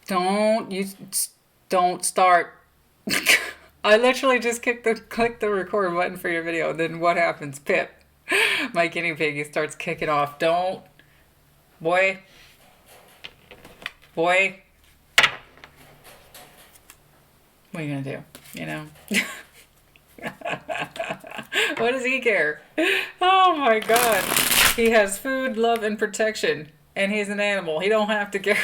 Don't start. I literally just click the record button for your video. Then what happens? Pip, my guinea pig, he starts kicking off. Don't, boy, boy. What are you gonna do? You know? What does he care? Oh my God. He has food, love, and protection, and he's an animal. He don't have to care.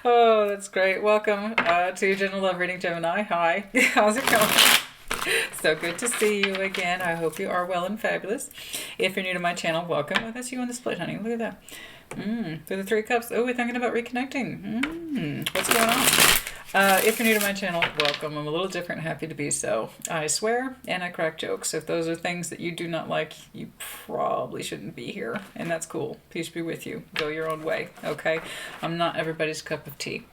Oh, that's great. Welcome to General Love Reading Gemini. Hi. How's it going? So good to see you again. I hope you are well and fabulous. If you're new to my channel, welcome. Oh, that's you on the split, honey. Look at that. Through the Three Cups. Oh, we're thinking about reconnecting. What's going on? If you're new to my channel, welcome. I'm a little different, happy to be so. I swear and I crack jokes. If those are things that you do not like, you probably shouldn't be here, and that's cool. Peace be with you. Go your own way, okay? I'm not everybody's cup of tea,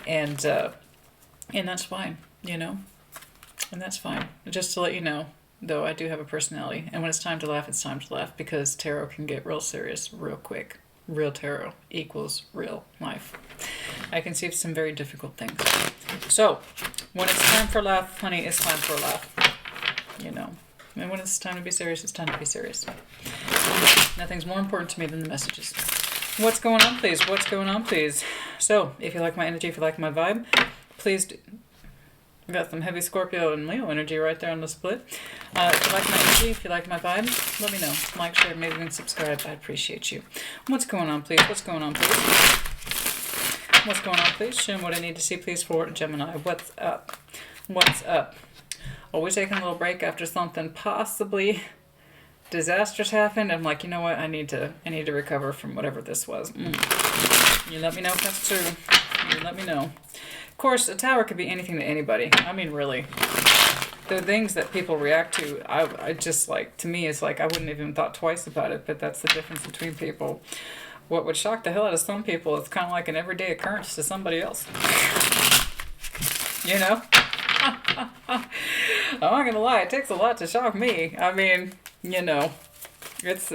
and that's fine, you know, and that's fine. Just to let you know, though, I do have a personality, and when it's time to laugh, it's time to laugh, because tarot can get real serious real quick. Real tarot equals real life. I can see some very difficult things. So, when it's time for a laugh, honey, it's time for a laugh. You know. And when it's time to be serious, it's time to be serious. Nothing's more important to me than the messages. What's going on, please? What's going on, please? So, if you like my energy, if you like my vibe, please do. I've got some heavy Scorpio and Leo energy right there on the split. If you like my energy, if you like my vibe, let me know. Like, share, maybe even subscribe. I appreciate you. What's going on, please? What's going on, please? What's going on, please? Show me what I need to see, please, for Gemini. What's up? What's up? Always taking a little break after something possibly disastrous happened. I'm like, you know what? I need to recover from whatever this was. You let me know if that's true. You let me know. Of course, a tower could be anything to anybody. I mean, really. The things that people react to, I just like, to me, it's like I wouldn't have even thought twice about it, but that's the difference between people. What would shock the hell out of some people is kind of like an everyday occurrence to somebody else. You know? I'm not gonna lie, it takes a lot to shock me. I mean, you know,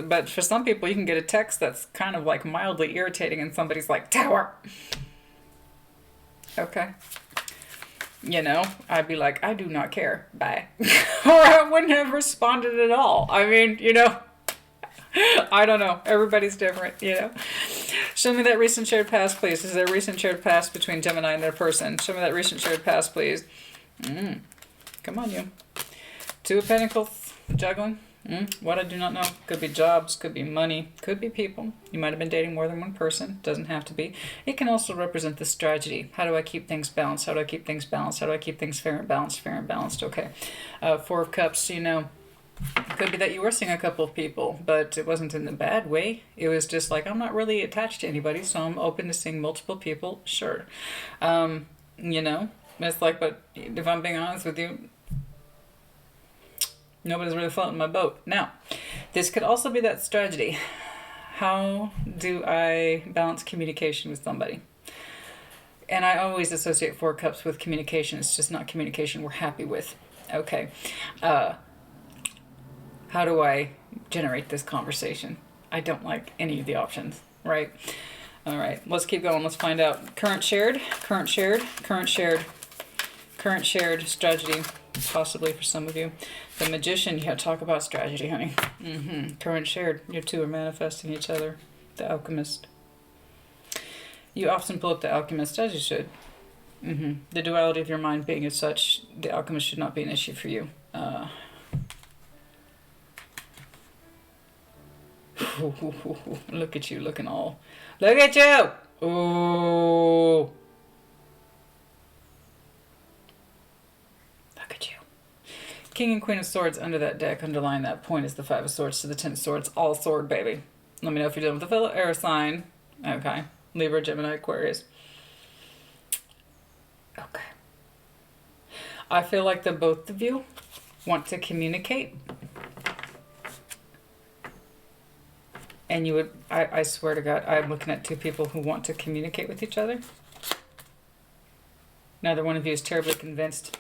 but for some people you can get a text that's kind of like mildly irritating and somebody's like, tower! Okay. You know, I'd be like, I do not care. Bye. Or I wouldn't have responded at all. I mean, you know, I don't know. Everybody's different, you know. Show me that recent shared past, please. Is there a recent shared past between Gemini and their person? Show me that recent shared past, please. Come on, you. Two of Pentacles. Juggling. What I do not know. Could be jobs, could be money, could be people. You might have been dating more than one person. Doesn't have to be. It can also represent this tragedy. How do I keep things balanced? How do I keep things balanced? How do I keep things fair and balanced? Fair and balanced. Okay. Four of Cups, you know. It could be that you were seeing a couple of people, but it wasn't in the bad way. It was just like, I'm not really attached to anybody, so I'm open to seeing multiple people. Sure. You know, it's like, but if I'm being honest with you, nobody's really floating my boat. Now, this could also be that tragedy. How do I balance communication with somebody? And I always associate Four Cups with communication. It's just not communication we're happy with. Okay. How do I generate this conversation? I don't like any of the options, right? All right, let's keep going. Let's find out. Current shared, current shared, current shared, current shared strategy, possibly for some of you. The Magician, yeah, talk about strategy, honey. Current shared, you two are manifesting each other. The Alchemist. You often pull up the Alchemist, as you should. The duality of your mind being as such, the Alchemist should not be an issue for you. Look at you, looking all. Look at you! Ooh. Look at you. King and Queen of Swords under that deck, underlying that point is the Five of Swords to the Ten of Swords, all sword, baby. Let me know if you're dealing with a fellow air sign. Okay. Libra, Gemini, Aquarius. Okay. I feel like the both of you want to communicate. And you would, I swear to God, I'm looking at two people who want to communicate with each other. Neither one of you is terribly convinced.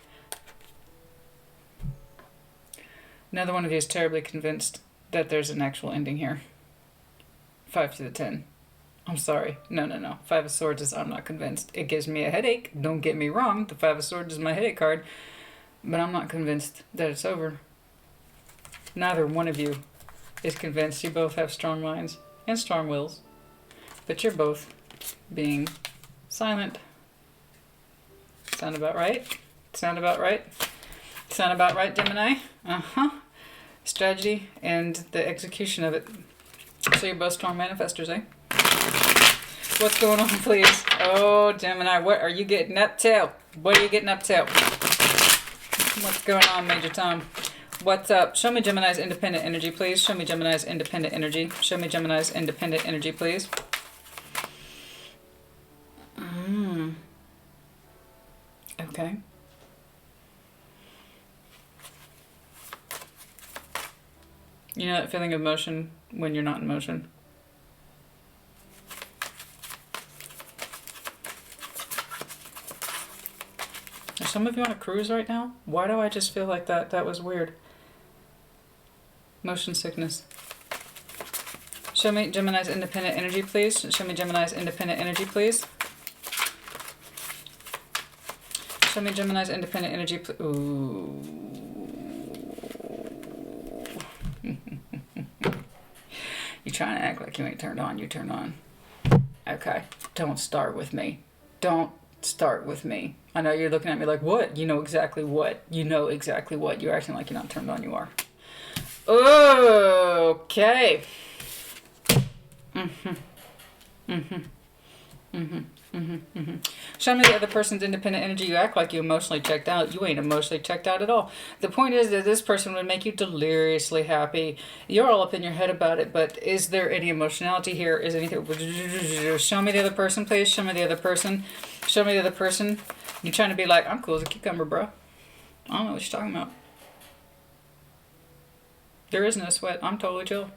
Neither one of you is terribly convinced that there's an actual ending here. 5 to the 10. I'm sorry. No, no, no. Five of Swords is, I'm not convinced. It gives me a headache. Don't get me wrong. The Five of Swords is my headache card. But I'm not convinced that it's over. Neither one of you is convinced. You both have strong minds and strong wills. But you're both being silent. Sound about right? Sound about right? Sound about right, Gemini? Uh-huh. Strategy and the execution of it. So you're both strong manifestors, eh? What's going on, please? Oh, Gemini, what are you getting up to? What are you getting up to? What's going on, Major Tom? What's up? Show me Gemini's independent energy, please. Show me Gemini's independent energy. Show me Gemini's independent energy, please. Okay. You know that feeling of motion when you're not in motion? Are some of you on a cruise right now? Why do I just feel like that? That was weird. Motion sickness. Show me Gemini's independent energy, please. Show me Gemini's independent energy, please. Show me Gemini's independent energy, please. Ooh. You trying to act like you ain't turned on, you turned on. Okay, don't start with me. Don't start with me. I know you're looking at me like, what? You know exactly what. You know exactly what. You're acting like you're not turned on, you are. Okay. Show me the other person's independent energy. You act like you emotionally checked out. You ain't emotionally checked out at all. The point is that this person would make you deliriously happy. You're all up in your head about it, but is there any emotionality here? Is anything? Show me the other person, please. Show me the other person. Show me the other person. You're trying to be like, I'm cool as a cucumber, bro. I don't know what you're talking about. There is no sweat. I'm totally chill.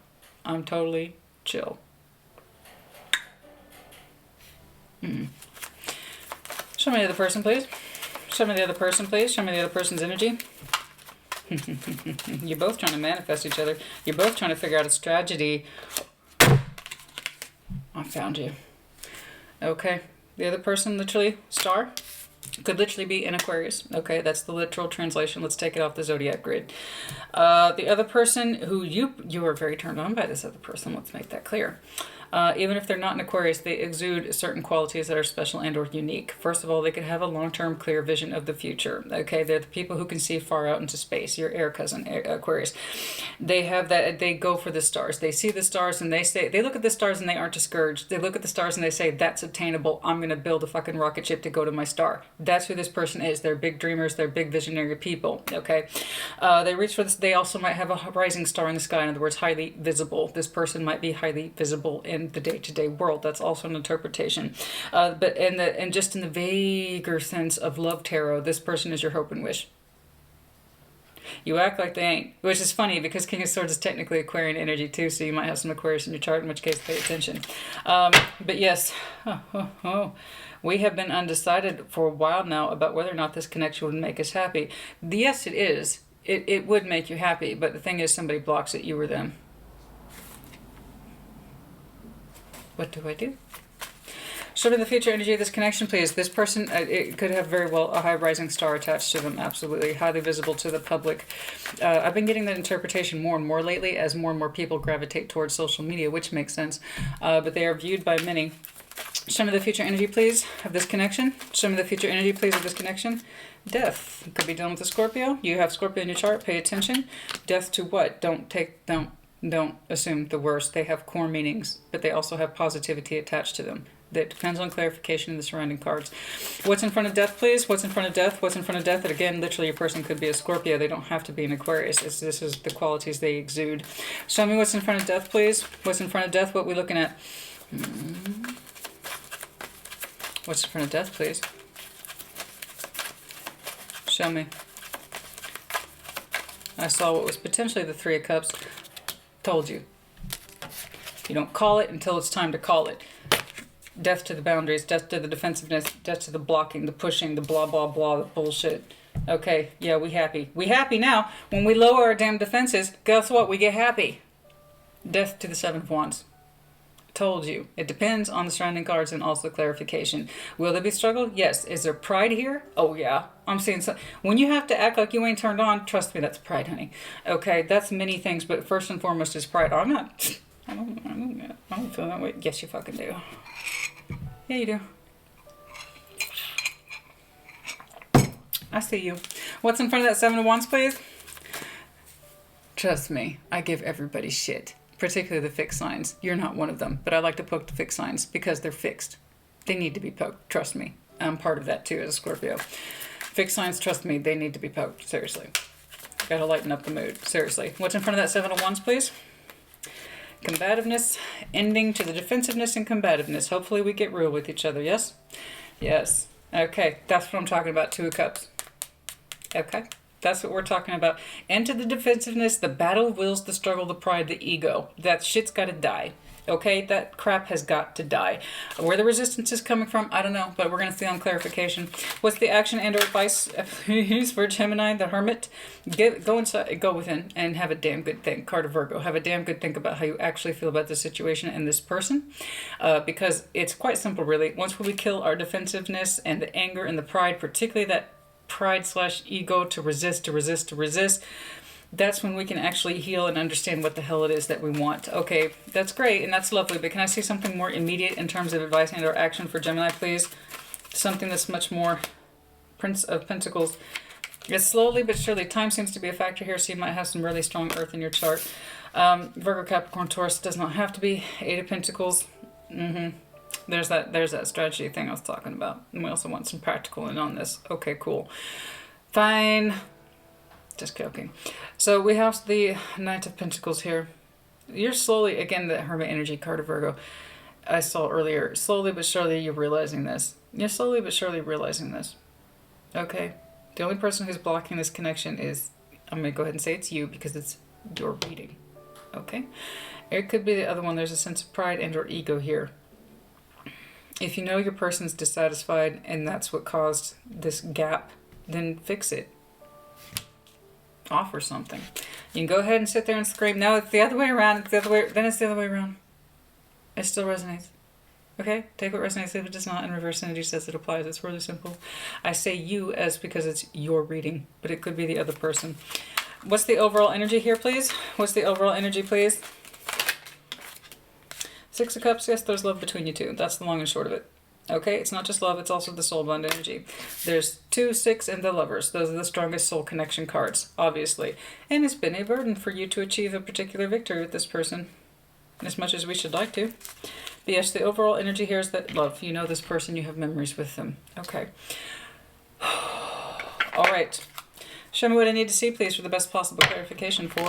I'm totally chill. Show me the other person, please. Show me the other person, please. Show me the other person's energy. You're both trying to manifest each other. You're both trying to figure out a strategy. I found you. Okay. The other person, literally, star, could literally be in Aquarius. Okay, that's the literal translation. Let's take it off the zodiac grid. The other person who you are very turned on by this other person. Let's make that clear. Even if they're not in Aquarius, they exude certain qualities that are special and or unique. First of all, they could have a long-term clear vision of the future. Okay, they're the people who can see far out into space. Your air cousin, Aquarius. They have that, they go for the stars. They see the stars and they say, they look at the stars and they aren't discouraged. They look at the stars and they say, that's attainable. I'm going to build a fucking rocket ship to go to my star. That's who this person is. They're big dreamers. They're big visionary people. Okay, they reach for this. They also might have a rising star in the sky. In other words, highly visible. This person might be highly visible in the day-to-day world. That's also an interpretation. But just in the vaguer sense of love tarot, this person is your hope and wish. You act like they ain't, which is funny because King of Swords is technically Aquarian energy too, so you might have some Aquarius in your chart, in which case pay attention. But yes, we have been undecided for a while now about whether or not this connection would make us happy. Yes, it is. It would make you happy, but the thing is somebody blocks it, you or them. What do I do? Show me the future energy of this connection, please. This person, it could have very well a high rising star attached to them, absolutely. Highly visible to the public. I've been getting that interpretation more and more lately as more and more people gravitate towards social media, which makes sense. But they are viewed by many. Show me the future energy, please, of this connection. Show me the future energy, please, of this connection. Death. Could be done with a Scorpio. You have Scorpio in your chart. Pay attention. Death to what? Don't assume the worst. They have core meanings, but they also have positivity attached to them. That depends on clarification in the surrounding cards. What's in front of death, please? What's in front of death? What's in front of death? And again, literally, your person could be a Scorpio. They don't have to be an Aquarius. This is the qualities they exude. Show me what's in front of death, please. What's in front of death? What are we looking at? What's in front of death, please? Show me. I saw what was potentially the Three of Cups. Told you. You don't call it until it's time to call it. Death to the boundaries, death to the defensiveness, death to the blocking, the pushing, the blah, blah, blah, the bullshit. Okay, yeah, we happy. We happy now. When we lower our damn defenses, guess what? We get happy. Death to the Seven of Wands. Told you. It depends on the surrounding cards and also clarification. Will there be struggle? Yes. Is there pride here? Oh, yeah. I'm seeing some. When you have to act like you ain't turned on, trust me, that's pride, honey. Okay, that's many things, but first and foremost is pride. I'm not. I don't feel that way. Yes, you fucking do. Yeah, you do. I see you. What's in front of that Seven of Wands, please? Trust me, I give everybody shit. Particularly the fixed signs. You're not one of them, but I like to poke the fixed signs because they're fixed. They need to be poked. Trust me. I'm part of that too as a Scorpio. Fixed signs, trust me, they need to be poked. Seriously. Gotta lighten up the mood. Seriously. What's in front of that Seven of Wands, please? Combativeness, ending to the defensiveness and combativeness. Hopefully we get real with each other, yes? Yes. Okay, that's what I'm talking about, Two of Cups. Okay, that's what we're talking about. End to the defensiveness, the battle of wills, the struggle, the pride, the ego. That shit's got to die. Okay, that crap has got to die. Where the resistance is coming from, I don't know, but we're going to see on clarification. What's the action and or advice for Gemini, the Hermit? Go inside, go within, and have a damn good think. Card of Virgo. Have a damn good think about how you actually feel about this situation and this person. Because it's quite simple, really. Once we kill our defensiveness and the anger and the pride, particularly that pride / ego to resist, that's when we can actually heal and understand what the hell it is that we want. Okay, that's great and that's lovely, but can I see something more immediate in terms of advice and or action for Gemini, please? Something that's much more Prince of Pentacles. It's slowly but surely. Time seems to be a factor here, so you might have some really strong earth in your chart. Virgo, Capricorn, Taurus does not have to be. Eight of Pentacles. There's that strategy thing I was talking about. And we also want some practical in on this. Okay, cool. Fine. Just joking. So we have the Knight of Pentacles here. You're slowly, again, the Hermit energy card of Virgo I saw earlier. Slowly but surely you're realizing this. You're slowly but surely realizing this. Okay. The only person who's blocking this connection is, I'm going to go ahead and say it's you because it's your reading. Okay. It could be the other one. There's a sense of pride and or ego here. If you know your person's dissatisfied and that's what caused this gap, then fix it. Offer something. You can go ahead and sit there and scream. No, it's the other way around. It's the other way. Then it's the other way around. It still resonates. Okay? Take what resonates. If it does not, and reverse energy says it applies. It's really simple. I say you as because it's your reading, but it could be the other person. What's the overall energy here, please? What's the overall energy, please? Six of Cups, yes, there's love between you two. That's the long and short of it. Okay, it's not just love, it's also the soul bond energy. There's 2, 6, and the Lovers. Those are the strongest soul connection cards, obviously. And it's been a burden for you to achieve a particular victory with this person, as much as we should like to. But yes, the overall energy here is that love. You know this person, you have memories with them. Okay. All right. Show me what I need to see, please, for the best possible clarification for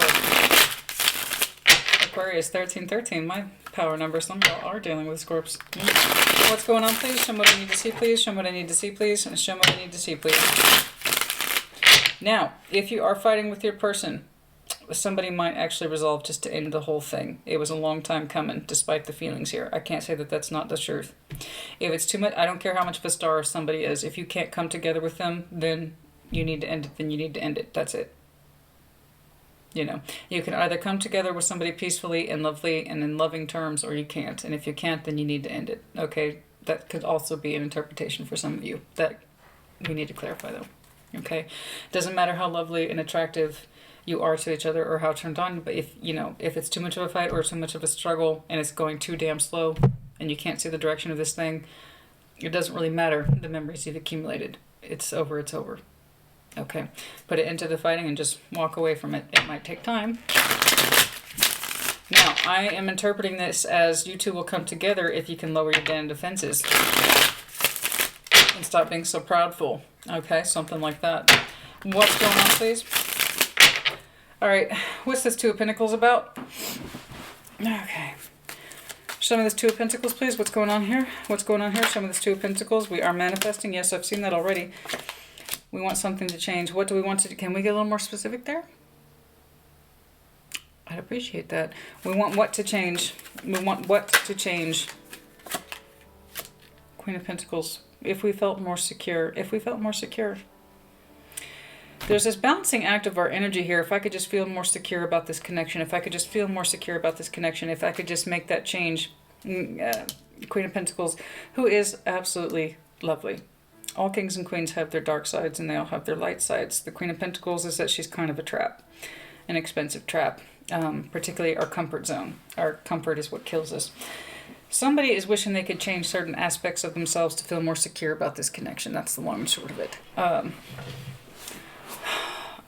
Aquarius 1313, my power number. Some of y'all are dealing with Scorps. What's going on, please? Show me what I need to see, please. Show me what I need to see, please. And show me what I need to see, please. Now, if you are fighting with your person, somebody might actually resolve just to end the whole thing. It was a long time coming, despite the feelings here. I can't say that that's not the truth. If it's too much, I don't care how much of a star somebody is. If you can't come together with them, then you need to end it. Then you need to end it. That's it. You know, you can either come together with somebody peacefully and lovely and in loving terms, or you can't. And if you can't, then you need to end it. Okay, that could also be an interpretation for some of you. That we need to clarify, though. Okay, doesn't matter how lovely and attractive you are to each other or how turned on, but if you know, if it's too much of a fight or too much of a struggle and it's going too damn slow and you can't see the direction of this thing, it doesn't really matter the memories you've accumulated. It's over. It's over. Okay, put it into the fighting and just walk away from it. It might take time. Now, I am interpreting this as you two will come together if you can lower your damn defenses and stop being so proudful. Okay, something like that. What's going on, please? All right, what's this Two of Pentacles about? Okay. Show me this Two of Pentacles, please. What's going on here? What's going on here? Show me this Two of Pentacles. We are manifesting. Yes, I've seen that already. We want something to change. What do we want to do? Can we get a little more specific there? I'd appreciate that. We want what to change? We want what to change? Queen of Pentacles. If we felt more secure. If we felt more secure. There's this balancing act of our energy here. If I could just feel more secure about this connection. If I could just feel more secure about this connection. If I could just make that change. Queen of Pentacles, who is absolutely lovely. All kings and queens have their dark sides and they all have their light sides. The Queen of Pentacles is that she's kind of a trap, an expensive trap, particularly our comfort zone. Our comfort is what kills us. Somebody is wishing they could change certain aspects of themselves to feel more secure about this connection. That's the long and short of it.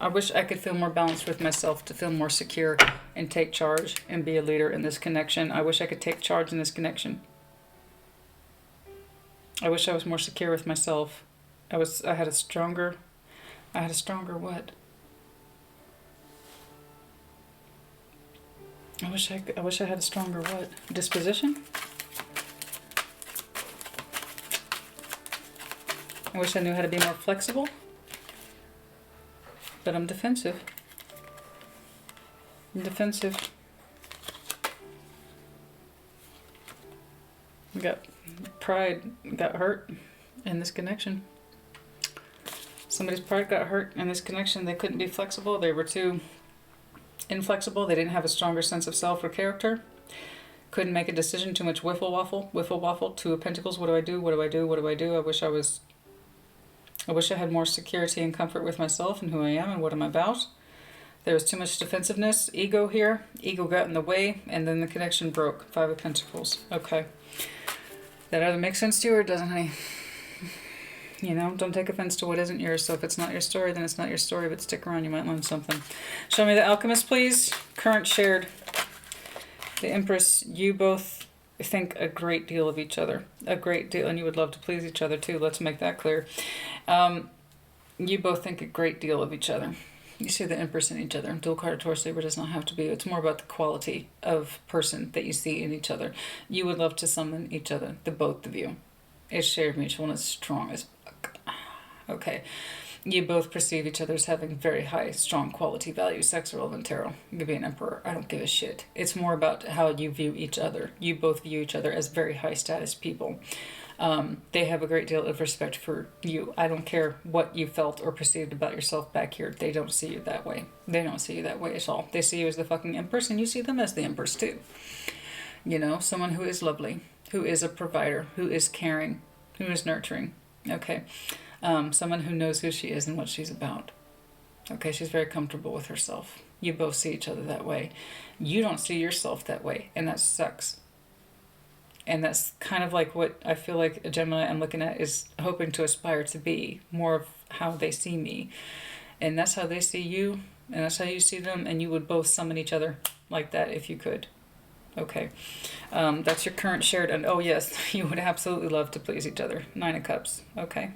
I wish I could feel more balanced with myself to feel more secure and take charge and be a leader in this connection. I wish I could take charge in this connection. I wish I was more secure with myself. I had a stronger what? I wish I had a stronger what? Disposition? I wish I knew how to be more flexible. But I'm defensive. I'm defensive. Pride got hurt in this connection. Somebody's pride got hurt in this connection. They couldn't be flexible. They were too inflexible. They didn't have a stronger sense of self or character. Couldn't make a decision. Too much wiffle waffle. Two of Pentacles. What do I do? What do I do? What do I do? I wish I had more security and comfort with myself and who I am and what I'm about. There was too much defensiveness, ego here. Ego got in the way, and then the connection broke. Five of Pentacles. Okay. That either makes sense to you or it doesn't, honey. You know, don't take offense to what isn't yours. So if it's not your story, then it's not your story, but stick around, you might learn something. Show me the Alchemist, please. Current shared. The Empress, you both think a great deal of each other. A great deal, and you would love to please each other too. Let's make that clear. You both think a great deal of each other. You see the Empress in each other. Dual card of Taurus Libra does not have to be. It's more about the quality of person that you see in each other. You would love to summon each other, the both of you. It's shared mutual and it's strong as fuck. Okay. You both perceive each other as having very high, strong quality values. Sex relevant tarot. You could be an emperor. I don't give a shit. It's more about how you view each other. You both view each other as very high status people. They have a great deal of respect for you. I don't care what you felt or perceived about yourself back here. They don't see you that way. They don't see you that way at all. They see you as the fucking Empress, and you see them as the Empress too. You know, someone who is lovely, who is a provider, who is caring, who is nurturing. Okay. Someone who knows who she is and what she's about. Okay, she's very comfortable with herself. You both see each other that way. You don't see yourself that way, and that sucks. And that's kind of like what I feel like a Gemini I'm looking at is hoping to aspire to be. More of how they see me. And that's how they see you. And that's how you see them. And you would both summon each other like that if you could. Okay. That's your current shared. And oh yes, you would absolutely love to please each other. Nine of Cups. Okay.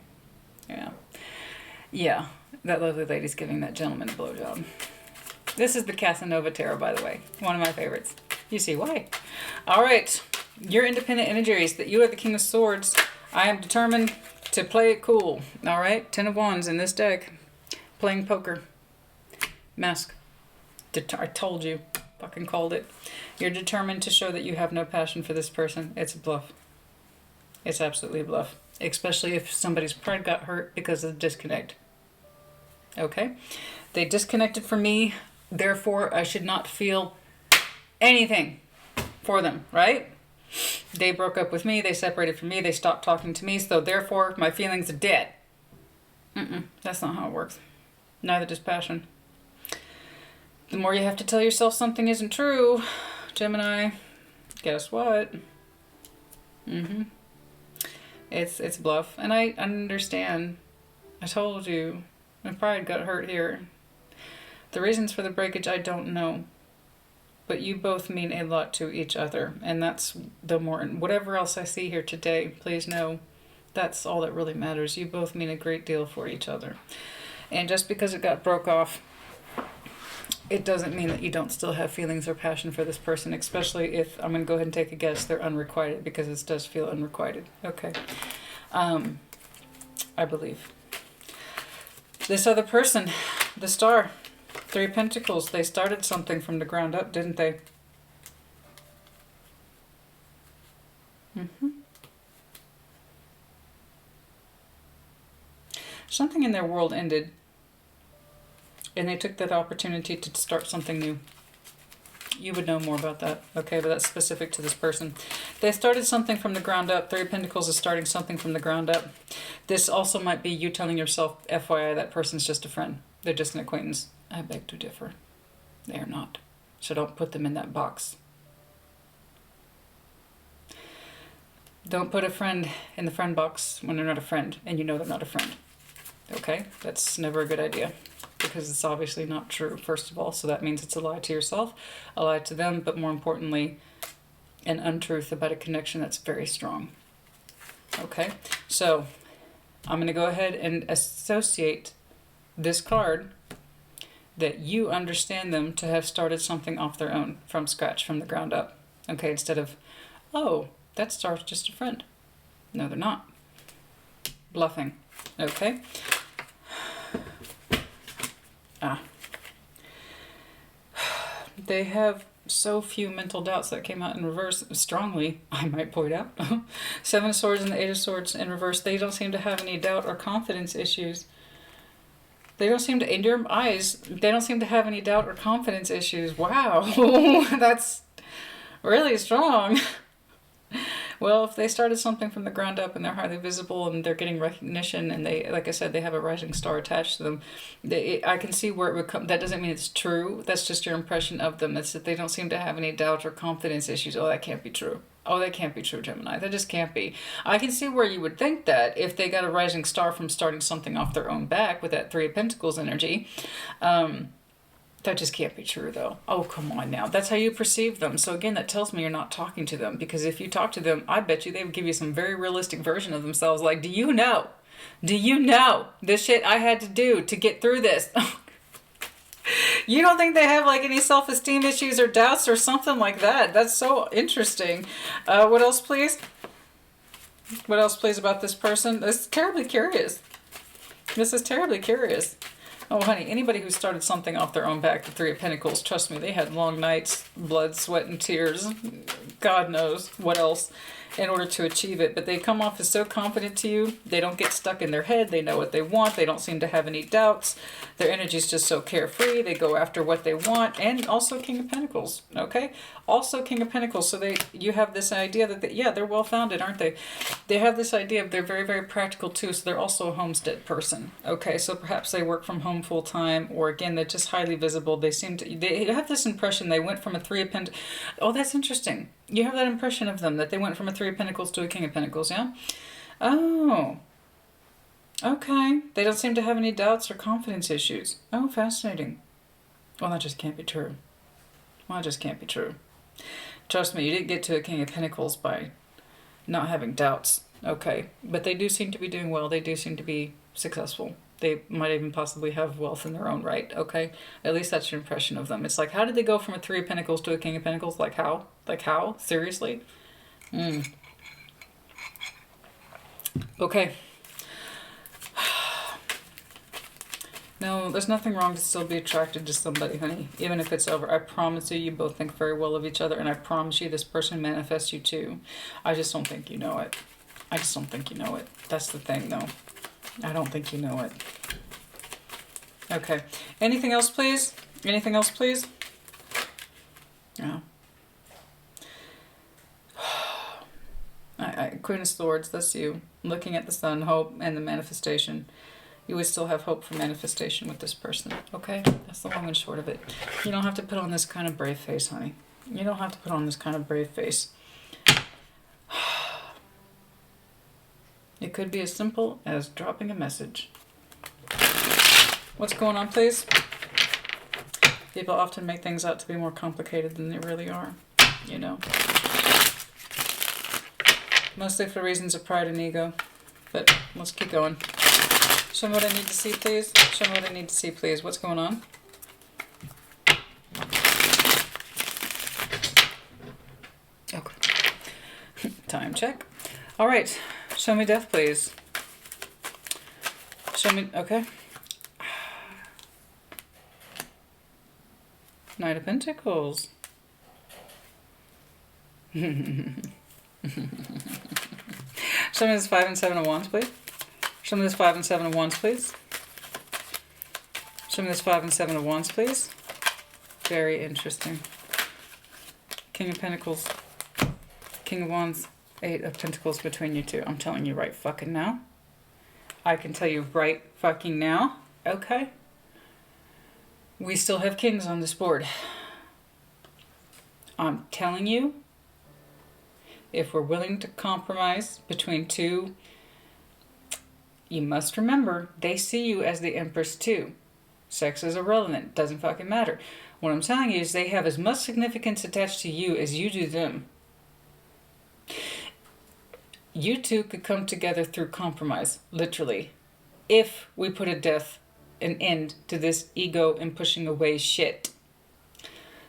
Yeah. Yeah. That lovely lady's giving that gentleman a blowjob. This is the Casanova Tarot, by the way. One of my favorites. You see why. All right. Your independent energies, that you are the King of Swords. I am determined to play it cool. All right. 10 of Wands in this deck. Playing poker. Mask. I told you. Fucking called it. You're determined to show that you have no passion for this person. It's a bluff. It's absolutely a bluff. Especially if somebody's pride got hurt because of the disconnect. Okay? They disconnected from me. Therefore, I should not feel anything for them, right? They broke up with me. They separated from me. They stopped talking to me. So therefore, my feelings are dead. That's not how it works. Neither does passion. The more you have to tell yourself something isn't true, Gemini, guess what? It's bluff. And I understand. I told you. My pride got hurt here. The reasons for the breakage, I don't know. But you both mean a lot to each other. And that's the more... Whatever else I see here today, please know that's all that really matters. You both mean a great deal for each other. And just because it got broke off, it doesn't mean that you don't still have feelings or passion for this person, especially if, I'm going to go ahead and take a guess, they're unrequited, because this does feel unrequited. Okay. I believe. This other person, the Star, 3 of Pentacles, they started something from the ground up, didn't they? Something in their world ended. And they took that opportunity to start something new. You would know more about that, okay? But that's specific to this person. They started something from the ground up. Three of Pentacles is starting something from the ground up. This also might be you telling yourself, FYI, that person's just a friend. They're just an acquaintance. I beg to differ. They are not. So don't put them in that box. Don't put a friend in the friend box when they're not a friend and you know they're not a friend. Okay? That's never a good idea because it's obviously not true, first of all. So that means it's a lie to yourself, a lie to them, but more importantly, an untruth about a connection that's very strong. Okay? So I'm going to go ahead and associate this card that you understand them to have started something off their own, from scratch, from the ground up. Okay? Instead of, oh, that star's just a friend. No, they're not. Bluffing. Okay? They have so few mental doubts that came out in reverse strongly, I might point out. Seven of Swords and the Eight of Swords in reverse. They don't seem to have any doubt or confidence issues. They don't seem to, in your eyes, they don't seem to have any doubt or confidence issues. Wow, that's really strong. Well, if they started something from the ground up and they're highly visible and they're getting recognition and they, like I said, they have a rising star attached to them, I can see where it would come. That doesn't mean it's true. That's just your impression of them. It's that they don't seem to have any doubt or confidence issues. Oh, that can't be true. Oh, that can't be true, Gemini. That just can't be. I can see where you would think that if they got a rising star from starting something off their own back with that Three of Pentacles energy. That just can't be true, though. Oh, come on now. That's how you perceive them. So again, that tells me you're not talking to them. Because if you talk to them, I bet you they would give you some very realistic version of themselves. Like, do you know? Do you know the shit I had to do to get through this? You don't think they have like any self-esteem issues or doubts or something like that? That's so interesting. What else, please? What else, please, about this person? This is terribly curious. This is terribly curious. Oh, honey, anybody who started something off their own back, the Three of Pentacles, trust me, they had long nights, blood, sweat, and tears. God knows what else in order to achieve it. But they come off as so confident to you. They don't get stuck in their head. They know what they want. They don't seem to have any doubts. Their energy is just so carefree. They go after what they want. And also King of Pentacles, okay? Also King of Pentacles. So you have this idea that, yeah, they're well-founded, aren't they? They have this idea of they're very, very practical, too. So they're also a homestead person, okay? So perhaps they work from home full-time, or again, they're just highly visible. They seem to, they have this impression they went from a Three of Pentacles. Oh, that's interesting. You have that impression of them, that they went from a Three of Pentacles to a King of Pentacles, yeah? Oh. Okay. They don't seem to have any doubts or confidence issues. Oh, fascinating. Well, that just can't be true. Well, that just can't be true. Trust me, you didn't get to a King of Pentacles by not having doubts. Okay. But they do seem to be doing well. They do seem to be successful. They might even possibly have wealth in their own right, okay? At least that's your impression of them. It's like, how did they go from a Three of Pentacles to a King of Pentacles? Like how? Like how? Seriously? Okay. No, there's nothing wrong to still be attracted to somebody, honey. Even if it's over. I promise you, you both think very well of each other. And I promise you, this person manifests you too. I just don't think you know it. I just don't think you know it. That's the thing, though. I don't think you know it. Okay. Anything else, please? Anything else, please? No. Queen of Swords, that's you. Looking at the sun, hope, and the manifestation. You would still have hope for manifestation with this person, okay? That's the long and short of it. You don't have to put on this kind of brave face, honey. You don't have to put on this kind of brave face. It could be as simple as dropping a message. What's going on, please? People often make things out to be more complicated than they really are, you know. Mostly for reasons of pride and ego. But let's keep going. Show me what I need to see, please. Show me what I need to see, please. What's going on? Okay. Time check. All right. Show me death, please. Show me... Okay. Knight of Pentacles. Show me this 5 and 7 of Wands, please. Show me this 5 and 7 of Wands, please. Show me this 5 and 7 of Wands, please. Very interesting. King of Pentacles. King of Wands, 8 of Pentacles between you two. I'm telling you right fucking now. I can tell you right fucking now. Okay. We still have kings on this board. I'm telling you, if we're willing to compromise between two, you must remember, they see you as the Empress too. Sex is irrelevant. Doesn't fucking matter. What I'm telling you is they have as much significance attached to you as you do them. You two could come together through compromise, literally. If we put an end to this ego and pushing away shit.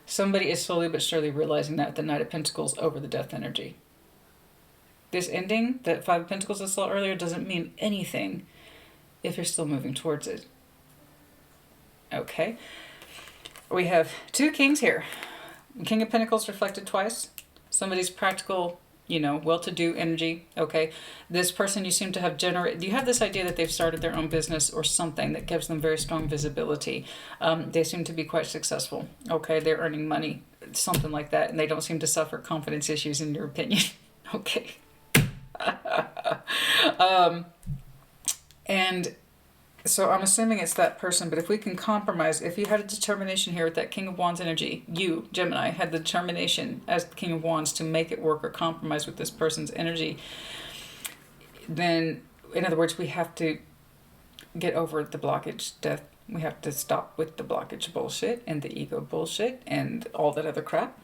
Somebody is slowly but surely realizing that the Knight of Pentacles over the Death energy. This ending, that 5 of Pentacles I saw earlier, doesn't mean anything if you're still moving towards it. Okay. We have 2 kings here. King of Pentacles reflected twice. Somebody's practical, you know, well-to-do energy. Okay. This person you seem to have you have this idea that they've started their own business or something that gives them very strong visibility. They seem to be quite successful. Okay. They're earning money, something like that. And they don't seem to suffer confidence issues in your opinion. Okay. And so I'm assuming it's that person, but if we can compromise, if you had a determination here with that King of Wands energy, you, Gemini, had the determination as the King of Wands to make it work or compromise with this person's energy, then, in other words, we have to get over the blockage, death. We have to stop with the blockage bullshit and the ego bullshit and all that other crap.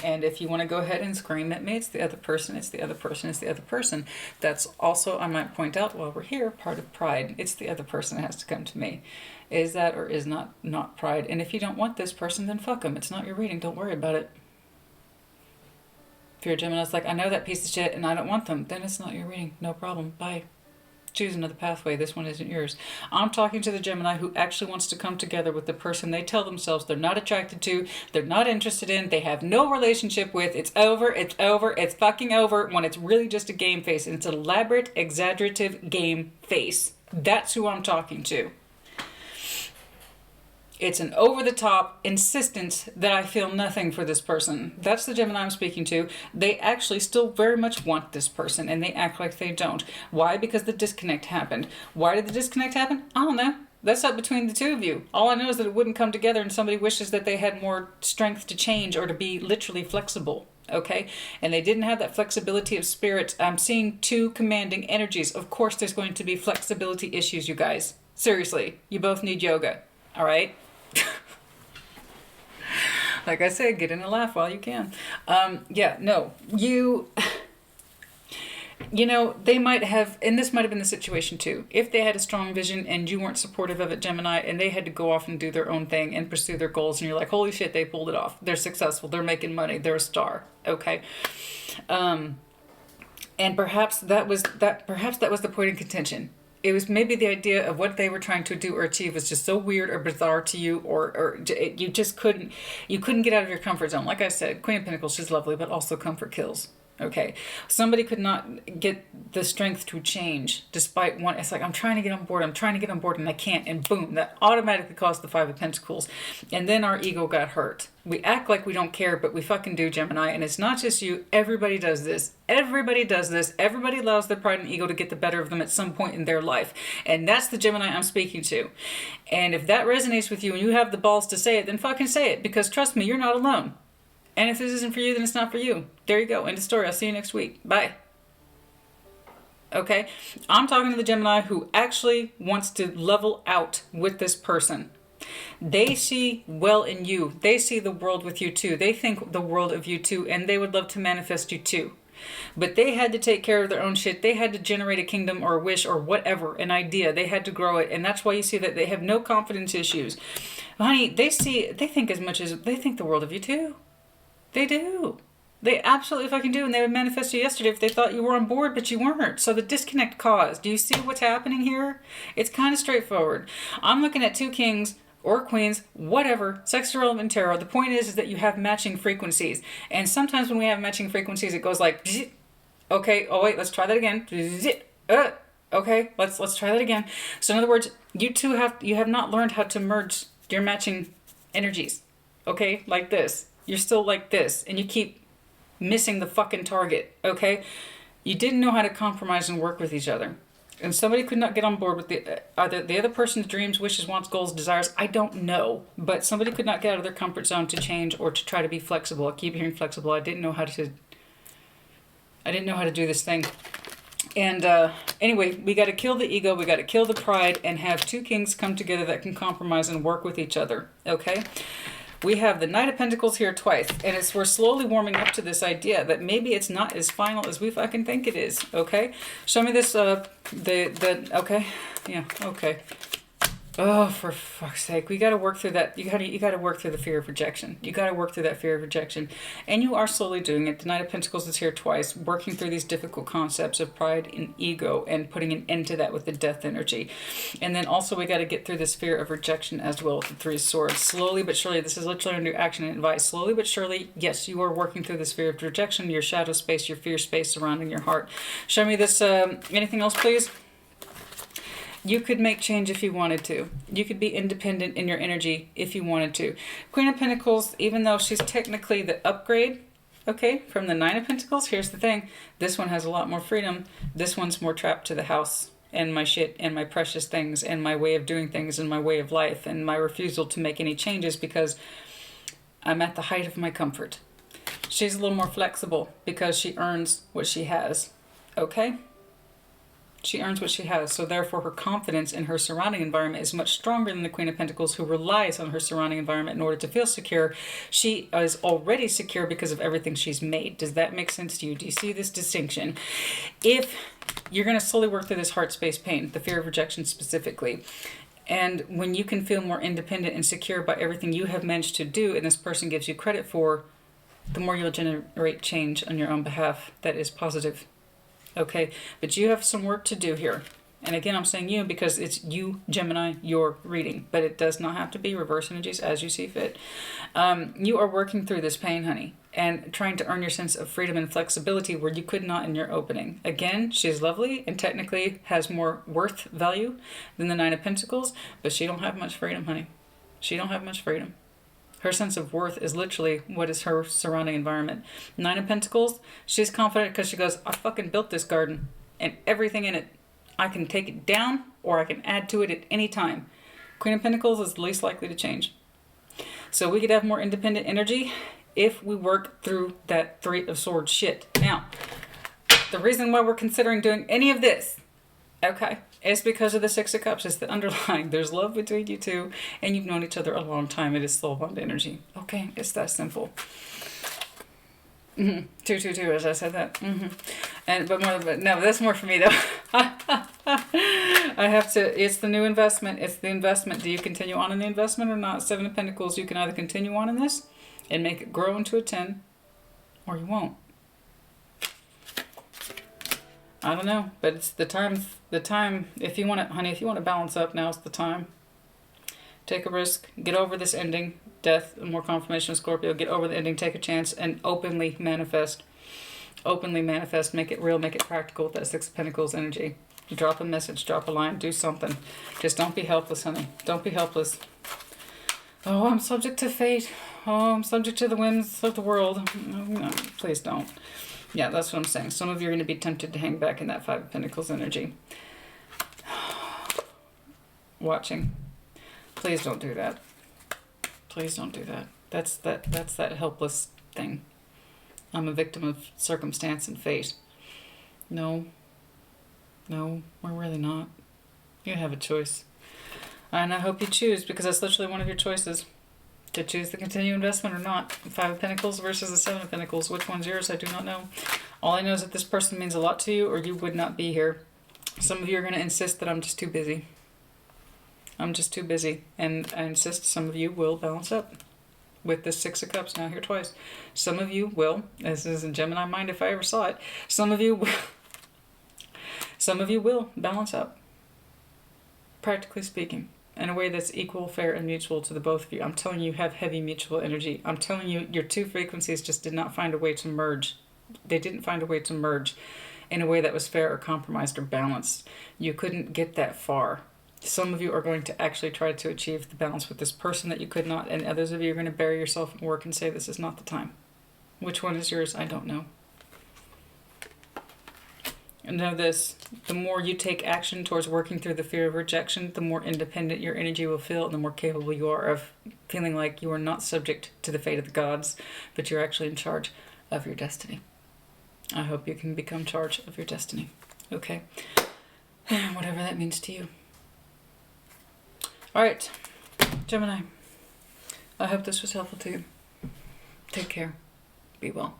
And if you want to go ahead and scream at me, it's the other person, it's the other person, it's the other person. That's also, I might point out while we're here, part of pride. It's the other person that has to come to me. Is that or is not pride? And if you don't want this person, then fuck them. It's not your reading. Don't worry about it. If you're a Gemini, it's like, I know that piece of shit and I don't want them. Then it's not your reading. No problem. Bye. Choose another pathway. This one isn't yours. I'm talking to the Gemini who actually wants to come together with the person they tell themselves they're not attracted to, they're not interested in, they have no relationship with. It's over, it's over, it's fucking over, when it's really just a game face, and it's an elaborate, exaggerative game face. That's who I'm talking to. It's an over-the-top insistence that I feel nothing for this person. That's the Gemini I'm speaking to. They actually still very much want this person, and they act like they don't. Why? Because the disconnect happened. Why did the disconnect happen? I don't know. That's up between the two of you. All I know is that it wouldn't come together, and somebody wishes that they had more strength to change or to be literally flexible. Okay? And they didn't have that flexibility of spirit. I'm seeing 2 commanding energies. Of course there's going to be flexibility issues, you guys. Seriously. You both need yoga. All right? Like I said, get in a laugh while you can. Yeah, no, you know, they might have, and this might have been the situation too, if they had a strong vision and you weren't supportive of it, Gemini, and they had to go off and do their own thing and pursue their goals, and you're like, holy shit, they pulled it off. They're successful. They're making money. They're a star. Okay. And perhaps that was the point of contention. It was maybe the idea of what they were trying to do or achieve was just so weird or bizarre to you, or you just couldn't get out of your comfort zone. Like I said, Queen of Pentacles, she's lovely, but also comfort kills. Okay. Somebody could not get the strength to change despite one. It's like, I'm trying to get on board, and I can't. And boom, that automatically caused the 5 of Pentacles. And then our ego got hurt. We act like we don't care, but we fucking do, Gemini. And it's not just you. Everybody does this. Everybody does this. Everybody allows their pride and ego to get the better of them at some point in their life. And that's the Gemini I'm speaking to. And if that resonates with you and you have the balls to say it, then fucking say it. Because trust me, you're not alone. And if this isn't for you, then it's not for you. There you go. End of story. I'll see you next week. Bye. Okay? I'm talking to the Gemini who actually wants to level out with this person. They see well in you. They see the world with you too. They think the world of you too, and they would love to manifest you too. But they had to take care of their own shit. They had to generate a kingdom or a wish or whatever, an idea. They had to grow it. And that's why you see that they have no confidence issues. Honey, they think as much as they think the world of you too. They do. They absolutely fucking do. And they would manifest you yesterday if they thought you were on board, but you weren't. So the disconnect caused. Do you see what's happening here? It's kind of straightforward. I'm looking at 2 kings or queens, whatever, sex irrelevant tarot. The point is that you have matching frequencies. And sometimes when we have matching frequencies, it goes like, okay, oh wait, let's try that again. Okay, let's try that again. So in other words, you have not learned how to merge your matching energies. Okay, like this. You're still like this, and you keep missing the fucking target, okay? You didn't know how to compromise and work with each other. And somebody could not get on board with either the other person's dreams, wishes, wants, goals, desires. I don't know. But somebody could not get out of their comfort zone to change or to try to be flexible. I keep hearing flexible. I didn't know how to do this thing. And anyway, we got to kill the ego. We got to kill the pride and have two kings come together that can compromise and work with each other. Okay? We have the Knight of Pentacles here twice, and we're slowly warming up to this idea that maybe it's not as final as we fucking think it is, okay? Show me this, okay? Yeah, okay. Oh, for fuck's sake. We got to work through that. You got to work through the fear of rejection. You got to work through that fear of rejection. And you are slowly doing it. The Knight of Pentacles is here twice, working through these difficult concepts of pride and ego and putting an end to that with the death energy. And then also we got to get through this fear of rejection as well with the Three of Swords. Slowly but surely, this is literally under action and advice. Slowly but surely, yes, you are working through this fear of rejection, your shadow space, your fear space surrounding your heart. Show me this, anything else, please? You could make change if you wanted to. You could be independent in your energy if you wanted to. Queen of Pentacles, even though she's technically the upgrade, okay, from the Nine of Pentacles, here's the thing. This one has a lot more freedom. This one's more trapped to the house and my shit and my precious things and my way of doing things and my way of life and my refusal to make any changes because I'm at the height of my comfort. She's a little more flexible because she earns what she has, okay? She earns what she has, so therefore her confidence in her surrounding environment is much stronger than the Queen of Pentacles, who relies on her surrounding environment in order to feel secure. She is already secure because of everything she's made. Does that make sense to you? Do you see this distinction? If you're going to slowly work through this heart space pain, the fear of rejection specifically, and when you can feel more independent and secure by everything you have managed to do and this person gives you credit for, the more you'll generate change on your own behalf that is positive. Okay, but you have some work to do here. And again, I'm saying you because it's you, Gemini, your reading. But it does not have to be reverse energies as you see fit. You are working through this pain, honey, and trying to earn your sense of freedom and flexibility where you could not in your opening. Again, she's lovely and technically has more worth value than the Nine of Pentacles, but she don't have much freedom, honey. She don't have much freedom. Her sense of worth is literally what is her surrounding environment. Nine of Pentacles, she's confident because she goes, I fucking built this garden and everything in it. I can take it down or I can add to it at any time. Queen of Pentacles is the least likely to change. So we could have more independent energy if we work through that Three of Swords shit. Now, the reason why we're considering doing any of this, okay, it's because of the Six of Cups. It's the underlying. There's love between you two, and you've known each other a long time. It is soul bond energy. Okay, it's that simple. 222, as I said that. No, that's more for me though. I have to. It's the new investment. It's the investment. Do you continue on in the investment or not? Seven of Pentacles. You can either continue on in this and make it grow into a 10, or you won't. I don't know, but it's the time, if you want to, honey, if you want to balance up, now's the time. Take a risk, get over this ending, death, and more confirmation of Scorpio, get over the ending, take a chance, and openly manifest. Openly manifest, make it real, make it practical with that Six of Pentacles energy. Drop a message, drop a line, do something. Just don't be helpless, honey. Don't be helpless. Oh, I'm subject to fate. Oh, I'm subject to the whims of the world. No, please don't. Yeah, that's what I'm saying. Some of you are going to be tempted to hang back in that Five of Pentacles energy. Watching. Please don't do that. Please don't do that. That's that helpless thing. I'm a victim of circumstance and fate. No. No, we're really not. You have a choice. And I hope you choose, because that's literally one of your choices. To choose the continued investment or not. Five of Pentacles versus the Seven of Pentacles. Which one's yours? I do not know. All I know is that this person means a lot to you, or you would not be here. Some of you are going to insist that I'm just too busy. I'm just too busy. And I insist some of you will balance up. With this Six of Cups now here twice. Some of you will. This is a Gemini mind if I ever saw it. Some of you will. Some of you will balance up. Practically speaking. In a way that's equal, fair, and mutual to the both of you. I'm telling you, you have heavy mutual energy. I'm telling you, your two frequencies just did not find a way to merge. They didn't find a way to merge in a way that was fair or compromised or balanced. You couldn't get that far. Some of you are going to actually try to achieve the balance with this person that you could not, and others of you are going to bury yourself in work and say this is not the time. Which one is yours? I don't know. And know this, the more you take action towards working through the fear of rejection, the more independent your energy will feel and the more capable you are of feeling like you are not subject to the fate of the gods, but you're actually in charge of your destiny. I hope you can become charge of your destiny. Okay. Whatever that means to you. All right, Gemini. I hope this was helpful to you. Take care. Be well.